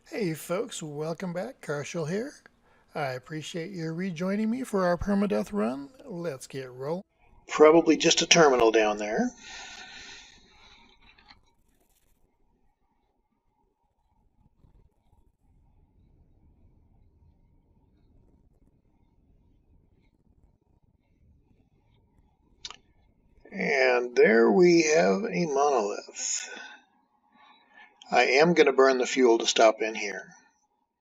Hey folks, welcome back. Karshel here. I appreciate you rejoining me for our permadeath run. Let's get rolling. Probably just a terminal down there. And there we have a monolith. I am going to burn the fuel to stop in here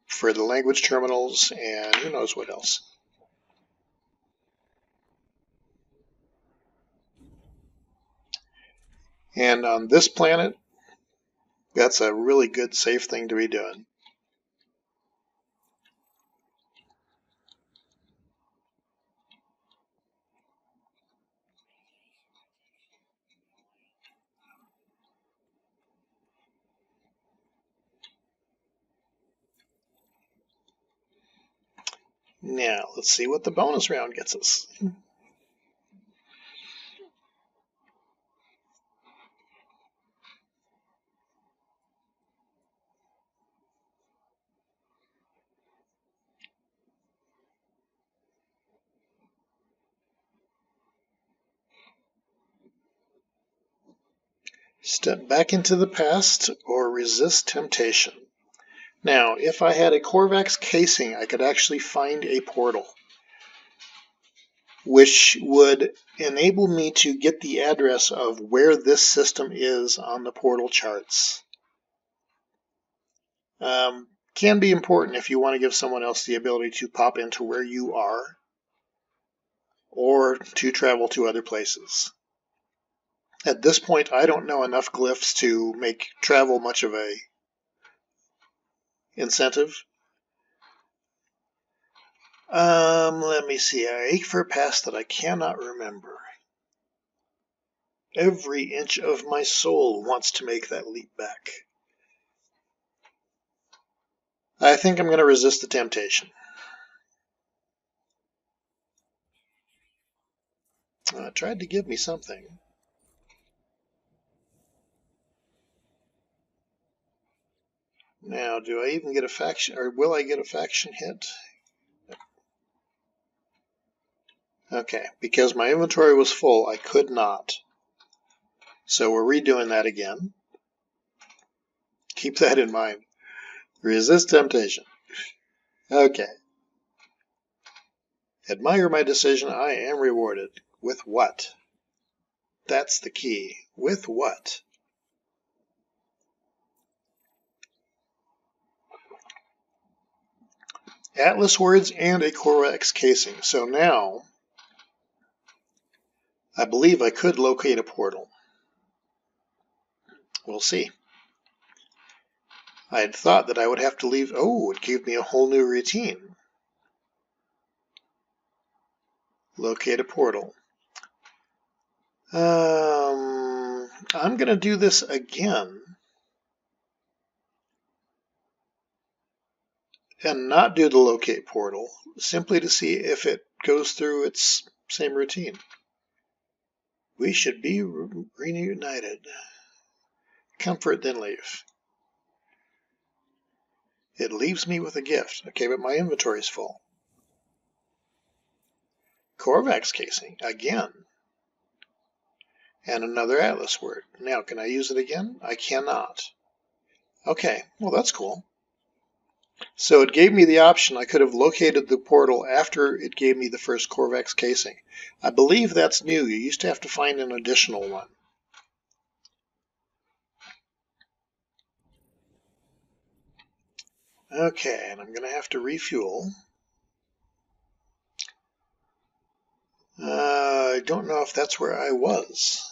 for the language terminals and who knows what else. And on this planet, that's a really good, safe thing to be doing. Now, let's see what the bonus round gets us. Step back into the past or resist temptation. Now, if I had a Korvax casing, I could actually find a portal, which would enable me to get the address of where this system is on the portal charts. Can be important if you want to give someone else the ability to pop into where you are or to travel to other places. At this point, I don't know enough glyphs to make travel much of a incentive. Let me see. I ache for a past that I cannot remember. Every inch of my soul wants to make that leap back. I think I'm going to resist the temptation. It tried to give me something. Now, do I even get a faction, or will I get a faction hit? Okay, because my inventory was full, I could not. So we're redoing that again. Keep that in mind. Resist temptation. Okay. Admire my decision. I am rewarded. With what? That's the key. With what? Atlas words and a Korvax casing. So now, I believe I could locate a portal. We'll see. I had thought that I would have to leave. Oh, it gave me a whole new routine. Locate a portal. I'm going to do this again and not do the locate portal, simply to see if it goes through its same routine. We should be reunited. Comfort, then leave. It leaves me with a gift. Okay, but my inventory is full. Korvax casing, again. And another Atlas word. Now, can I use it again? I cannot. Okay, well that's cool. So it gave me the option. I could have located the portal after it gave me the first Korvax casing. I believe that's new. You used to have to find an additional one. Okay, and I'm going to have to refuel. I don't know if that's where I was.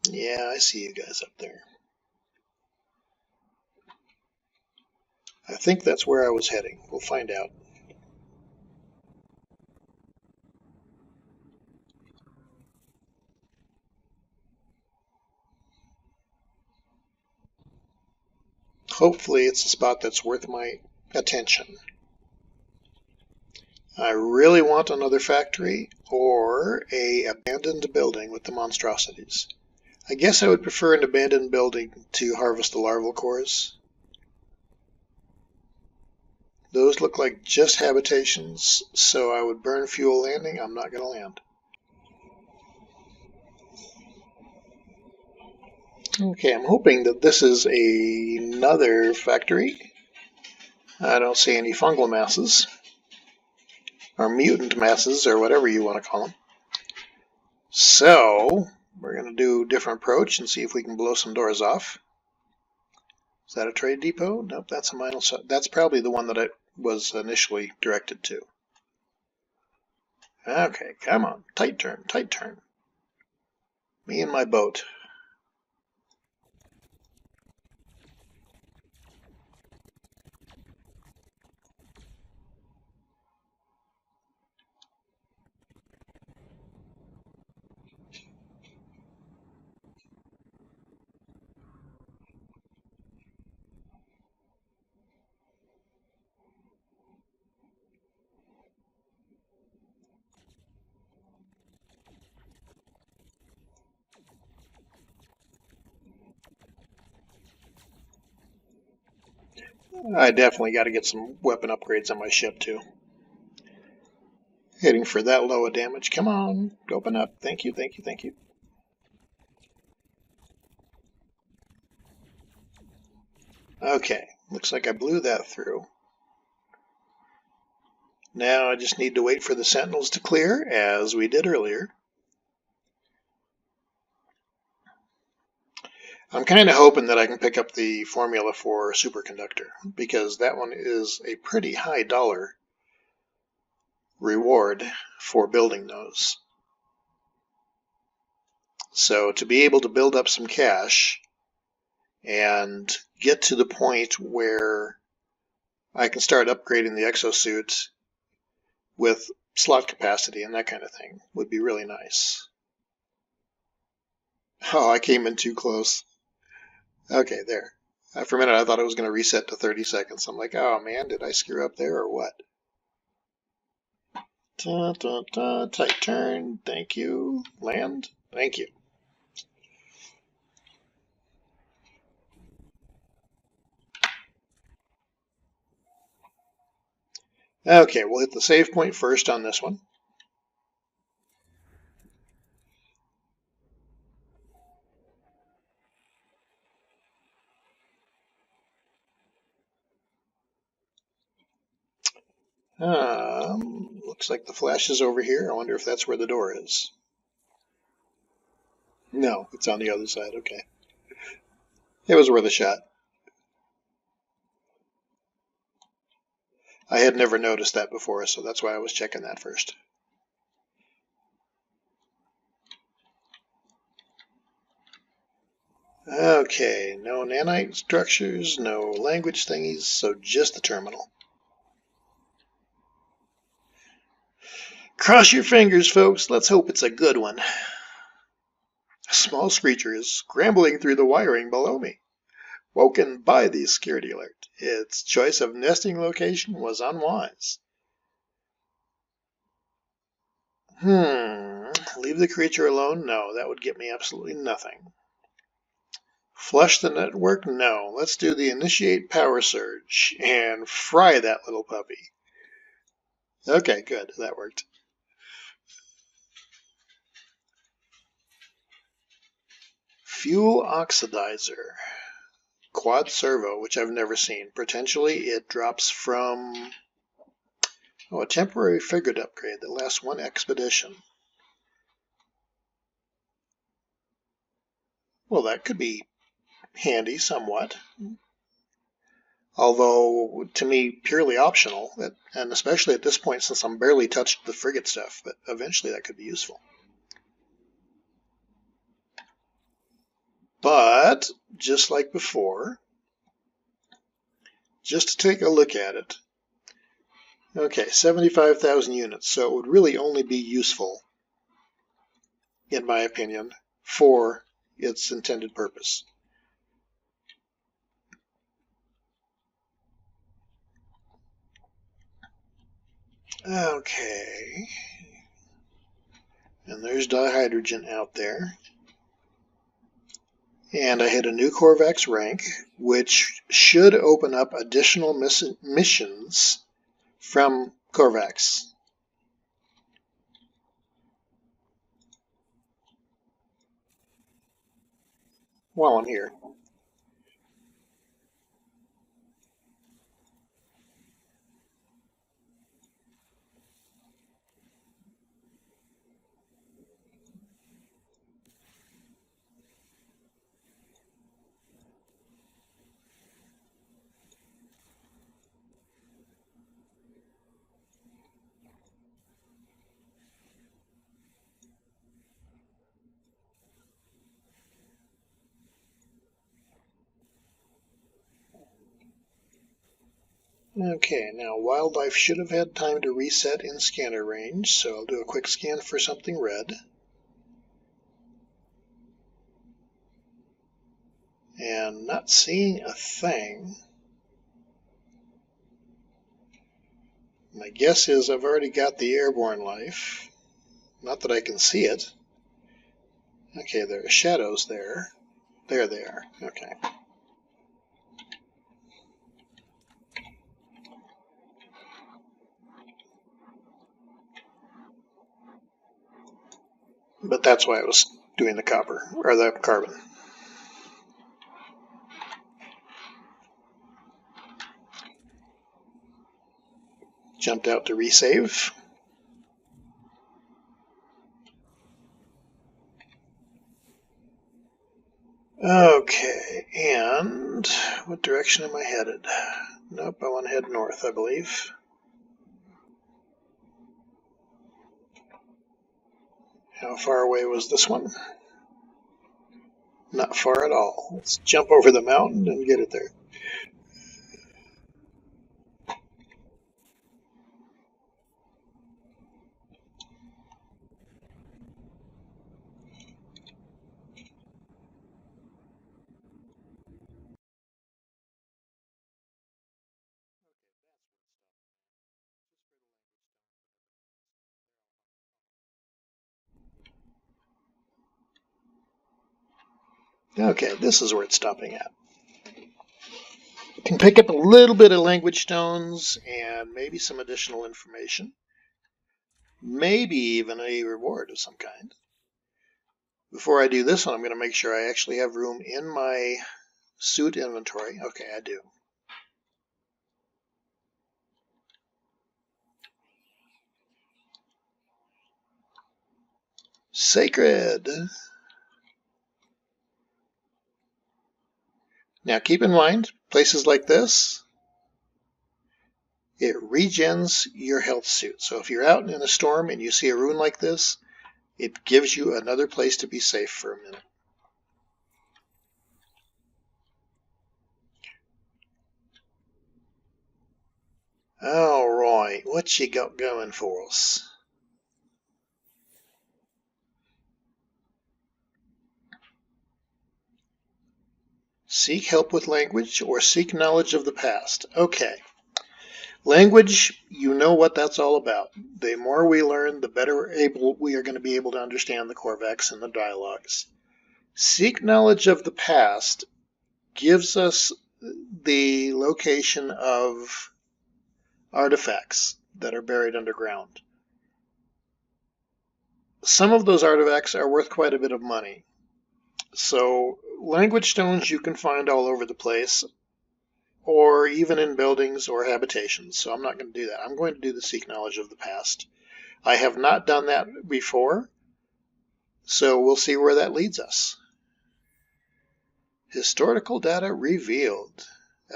Yeah, I see you guys up there. I think that's where I was heading. We'll find out. Hopefully it's a spot that's worth my attention. I really want another factory or a abandoned building with the monstrosities. I guess I would prefer an abandoned building to harvest the larval cores. Those look like just habitations, so I would burn fuel landing. I'm not going to land. Okay, I'm hoping that this is another factory. I don't see any fungal masses, or mutant masses, or whatever you want to call them. So, we're going to do a different approach and see if we can blow some doors off. Is that a trade depot? Nope, that's a mine. That's probably the one that I was initially directed to. Okay, come on. Tight turn, tight turn. Me and my boat. I definitely got to get some weapon upgrades on my ship, too. Heading for that low of damage. Come on, open up. Thank you, thank you, thank you. Okay, looks like I blew that through. Now I just need to wait for the sentinels to clear, as we did earlier. I'm kind of hoping that I can pick up the formula for superconductor, because that one is a pretty high dollar reward for building those. So to be able to build up some cash and get to the point where I can start upgrading the exosuit with slot capacity and that kind of thing would be really nice. Oh, I came in too close. Okay, there. For a minute I thought it was going to reset to 30 seconds. I'm like, oh man, did I screw up there or what? Tight turn. Thank you. Land. Thank you. Okay, we'll hit the save point first on this one. Looks like the flash is over here. I wonder if that's where the door is. No, it's on the other side. Okay. It was worth a shot. I had never noticed that before, so that's why I was checking that first. Okay, no nanite structures, no language thingies, so just the terminal. Cross your fingers, folks. Let's hope it's a good one. A small screecher is scrambling through the wiring below me. Woken by the security alert. Its choice of nesting location was unwise. Leave the creature alone? No, that would get me absolutely nothing. Flush the network? No. Let's do the initiate power surge and fry that little puppy. Okay, good. That worked. Fuel oxidizer. Quad servo, which I've never seen. Potentially it drops from a temporary figured upgrade that lasts one expedition. Well, that could be handy somewhat. Although, to me, purely optional, and especially at this point since I'm barely touched the frigate stuff, but eventually that could be useful. But, just like before, just to take a look at it, okay, 75,000 units, so it would really only be useful, in my opinion, for its intended purpose. Okay, and there's dihydrogen out there. And I hit a new Corvex rank, which should open up additional missions from Corvex. While I'm here. Okay, now wildlife should have had time to reset in scanner range, so I'll do a quick scan for something red. And not seeing a thing. My guess is I've already got the airborne life. Not that I can see it. Okay, there are shadows there. There they are. Okay. But that's why I was doing the copper, or the carbon. Jumped out to resave. Okay, and what direction am I headed? Nope, I want to head north, I believe. How far away was this one? Not far at all. Let's jump over the mountain and get it there. Okay, this is where it's stopping at. Can pick up a little bit of language stones and maybe some additional information. Maybe even a reward of some kind. Before I do this one, I'm going to make sure I actually have room in my suit inventory. Okay, I do. Sacred. Now keep in mind, places like this, it regens your health suit. So if you're out in a storm and you see a rune like this, it gives you another place to be safe for a minute. All right, what you got going for us? Seek help with language or seek knowledge of the past. Okay. Language, you know what that's all about. The more we learn, the better we are going to be able to understand the Corvex and the dialogues. Seek knowledge of the past gives us the location of artifacts that are buried underground. Some of those artifacts are worth quite a bit of money. So language stones you can find all over the place, or even in buildings or habitations. So I'm not going to do that. I'm going to do the seek knowledge of the past. I have not done that before, so we'll see where that leads us. Historical data revealed.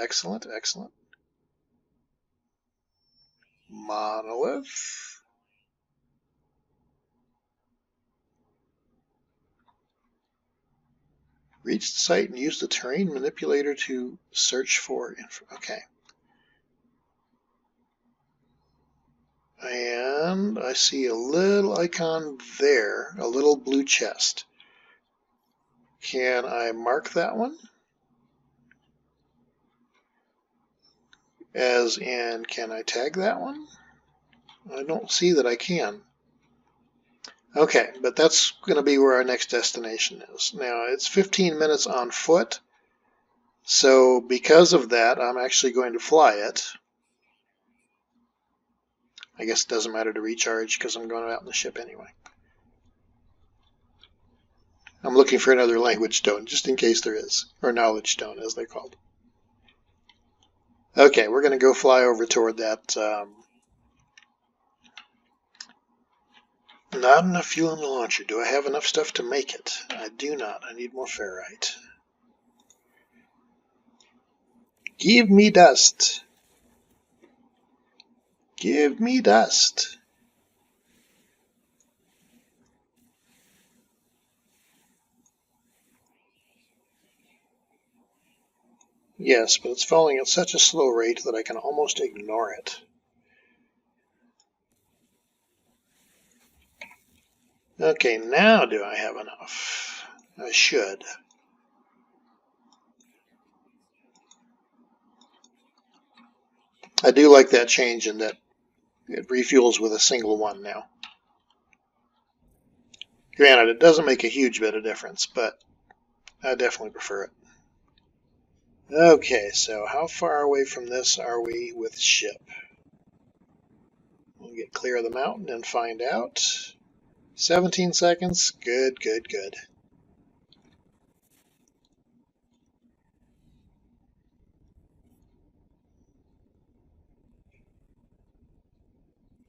Excellent, excellent. Monolith. Reach the site and use the terrain manipulator to search for info. Okay. And I see a little icon there, a little blue chest. Can I mark that one? As in, can I tag that one? I don't see that I can. Okay, but that's going to be where our next destination is. Now, it's 15 minutes on foot, so because of that, I'm actually going to fly it. I guess it doesn't matter to recharge because I'm going out in the ship anyway. I'm looking for another language stone, just in case there is, or knowledge stone, as they're called. Okay, we're going to go fly over toward that. Not enough fuel in the launcher. Do I have enough stuff to make it? I do not. I need more ferrite. Give me dust. Give me dust. Yes, but it's falling at such a slow rate that I can almost ignore it. Okay, now do I have enough? I should. I do like that change in that it refuels with a single one now. Granted, it doesn't make a huge bit of difference, but I definitely prefer it. Okay, so how far away from this are we with ship? We'll get clear of the mountain and find out. 17 seconds. Good, good, good.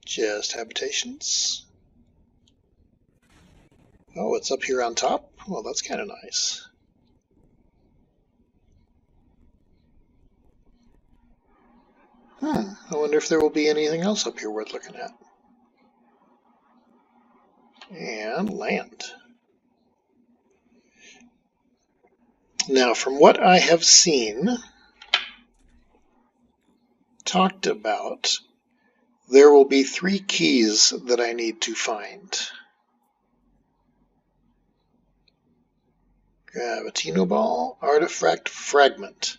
Just habitations. Oh, it's up here on top? Well, that's kind of nice. I wonder if there will be anything else up here worth looking at. And land. Now, from what I have seen, talked about, there will be 3 keys that I need to find. Gravitino ball, artifact fragment.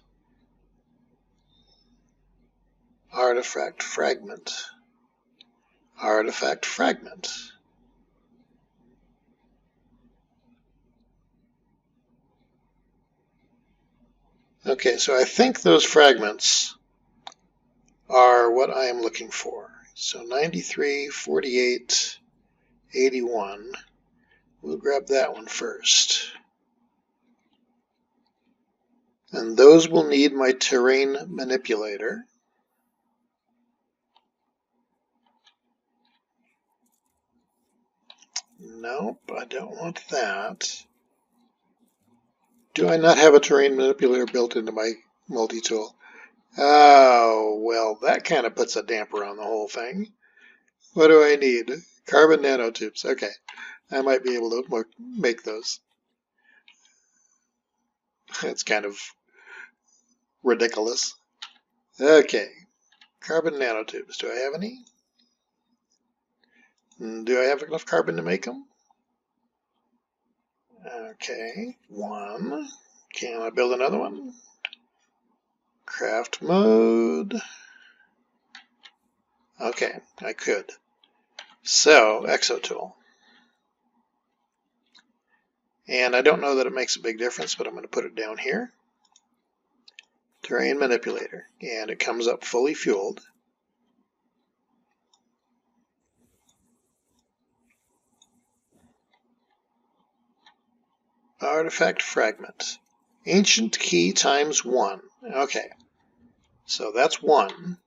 Artifact fragment. Artifact fragment. Okay, so I think those fragments are what I am looking for. So 93, 48, 81. We'll grab that one first. And those will need my terrain manipulator. Nope, I don't want that. Do I not have a terrain manipulator built into my multi-tool? Oh, well, that kind of puts a damper on the whole thing. What do I need? Carbon nanotubes. Okay, I might be able to make those. It's kind of ridiculous. Okay, carbon nanotubes. Do I have any? Do I have enough carbon to make them? Okay, 1. Can I build another one? Craft mode. Okay, I could. So, exotool. And I don't know that it makes a big difference, but I'm going to put it down here. Terrain manipulator. And it comes up fully fueled. Artifact fragment. Ancient key times 1. Okay, so that's 1.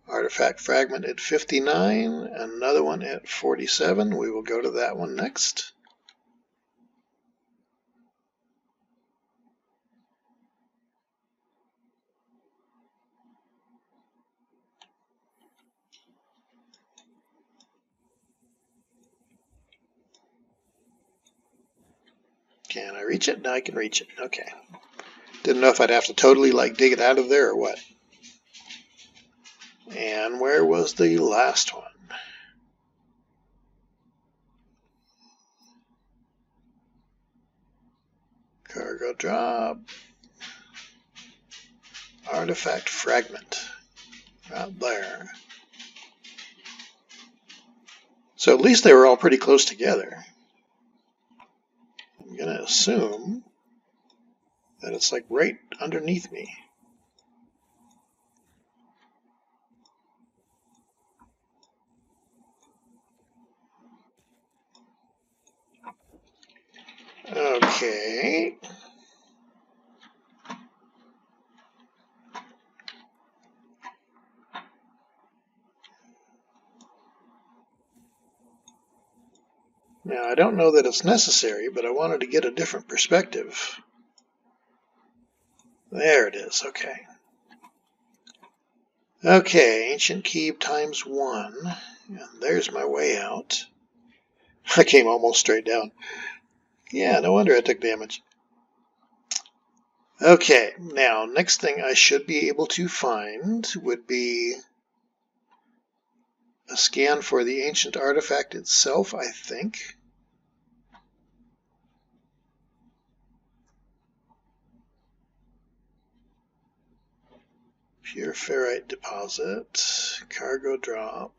Artifact fragment at 59, another one at 47. We will go to that one next. Can I reach it? No, I can reach it. Okay. Didn't know if I'd have to totally dig it out of there or what. And where was the last one? Cargo drop. Artifact fragment. Right there. So at least they were all pretty close together. I'm going to assume that it's like right underneath me. Okay. Now, I don't know that it's necessary, but I wanted to get a different perspective. There it is. Okay. Okay, ancient keep times 1. And there's my way out. I came almost straight down. Yeah, no wonder I took damage. Okay, now, next thing I should be able to find would be a scan for the ancient artifact itself, I think. Pure ferrite deposit, cargo drop.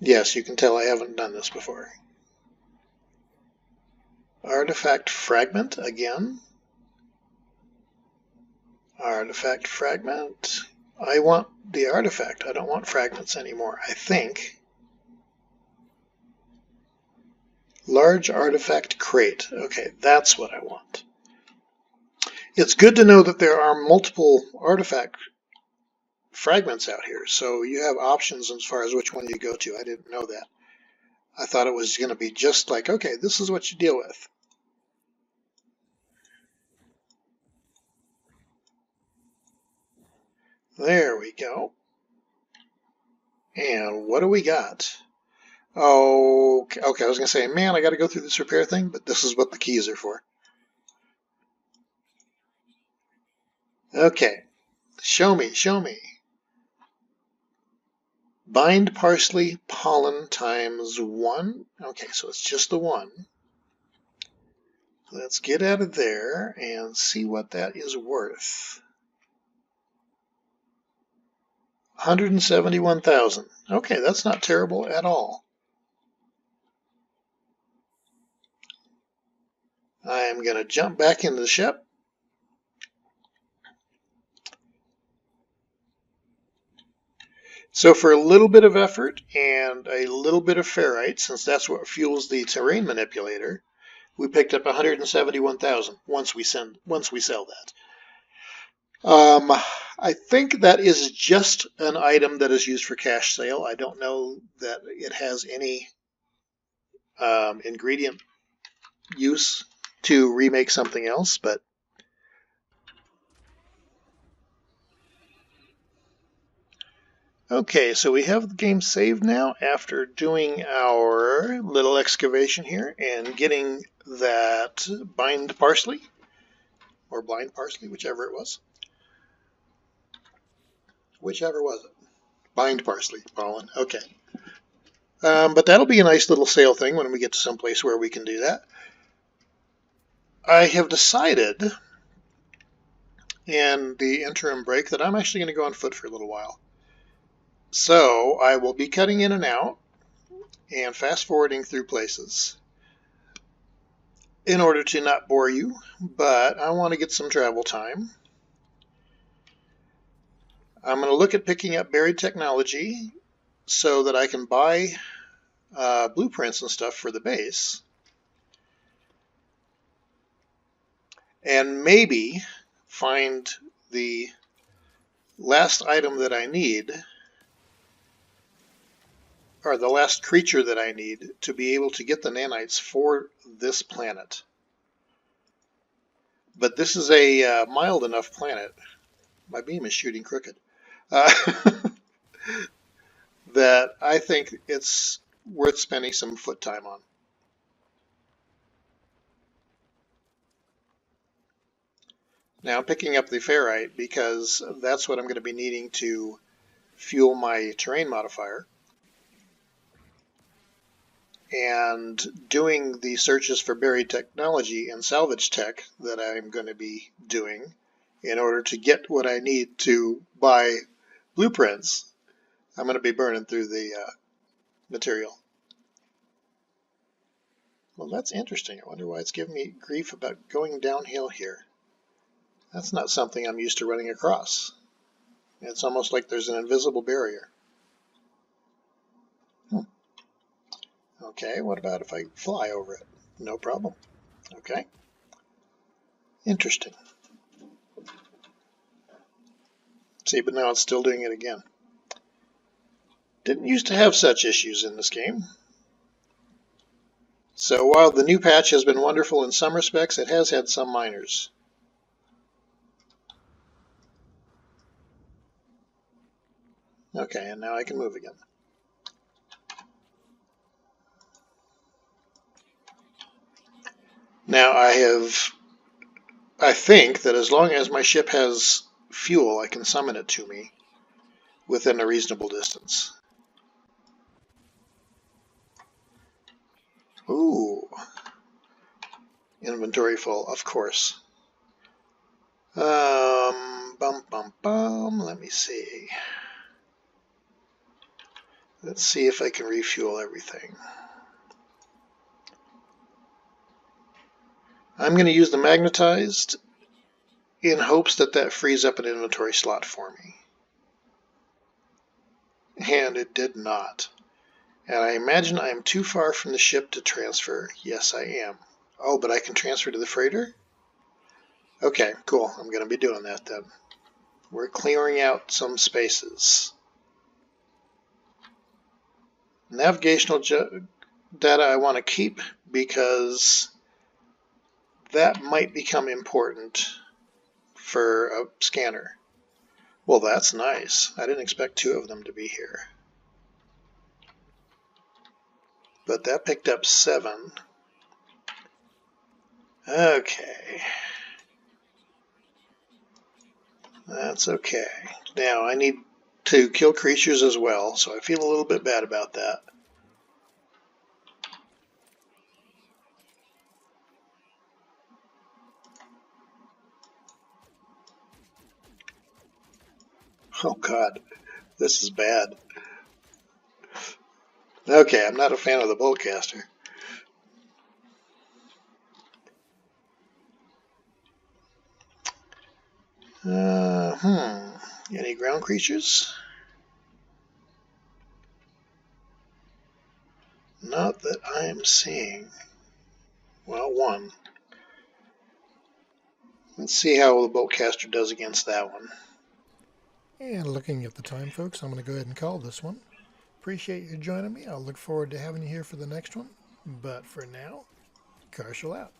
Yes, you can tell I haven't done this before. Artifact fragment again. Artifact fragment. I want the artifact. I don't want fragments anymore, I think. Large artifact crate. Okay, that's what I want. It's good to know that there are multiple artifact fragments out here, so you have options as far as which one you go to. I didn't know that. I thought it was going to be just like, okay, this is what you deal with. There we go. And what do we got? Oh, okay, I was going to say, man, I got to go through this repair thing, but this is what the keys are for. Okay, show me, show me. Bind parsley pollen times 1. Okay, so it's just the 1. Let's get out of there and see what that is worth. 171,000. Okay, that's not terrible at all. I'm going to jump back into the ship. So for a little bit of effort and a little bit of ferrite, since that's what fuels the terrain manipulator, we picked up 171,000 once we sell that. I think that is just an item that is used for cash sale. I don't know that it has any ingredient use to remake something else, but okay, so we have the game saved now after doing our little excavation here and getting that bind parsley, or blind parsley, whichever it was. Whichever was it? Bind parsley, pollen. Okay. But that'll be a nice little sale thing when we get to some place where we can do that. I have decided in the interim break that I'm actually going to go on foot for a little while. So I will be cutting in and out and fast forwarding through places in order to not bore you, but I want to get some travel time. I'm going to look at picking up buried technology so that I can buy blueprints and stuff for the base. And maybe find the last item that I need, or the last creature that I need to be able to get the nanites for this planet. But this is a mild enough planet. My beam is shooting crooked. That I think it's worth spending some foot time on. Now I'm picking up the ferrite because that's what I'm going to be needing to fuel my terrain modifier. and doing the searches for buried technology and salvage tech that I'm going to be doing in order to get what I need to buy blueprints, I'm going to be burning through the material. Well, that's interesting. I wonder why it's giving me grief about going downhill here. That's not something I'm used to running across. It's almost like there's an invisible barrier. Okay, what about if I fly over it? No problem. Okay. Interesting. See, but now it's still doing it again. Didn't used to have such issues in this game. So while the new patch has been wonderful in some respects, it has had some minors. Okay, and now I can move again. Now I think that as long as my ship has fuel, I can summon it to me within a reasonable distance. Ooh. Inventory full, of course. Let me see. Let's see if I can refuel everything. I'm going to use the magnetized in hopes that that frees up an inventory slot for me. And it did not. And I imagine I am too far from the ship to transfer. Yes, I am. Oh, but I can transfer to the freighter? Okay, cool. I'm going to be doing that then. We're clearing out some spaces. Navigational data I want to keep because that might become important for a scanner. Well, that's nice. I didn't expect two of them to be here. But that picked up 7. Okay. That's okay. Now, I need to kill creatures as well, so I feel a little bit bad about that. Oh god, this is bad. Okay, I'm not a fan of the boltcaster. Any ground creatures? Not that I am seeing. Well, one. Let's see how the boltcaster does against that one. And looking at the time, folks, I'm going to go ahead and call this one. Appreciate you joining me. I'll look forward to having you here for the next one. But for now, Karshel out.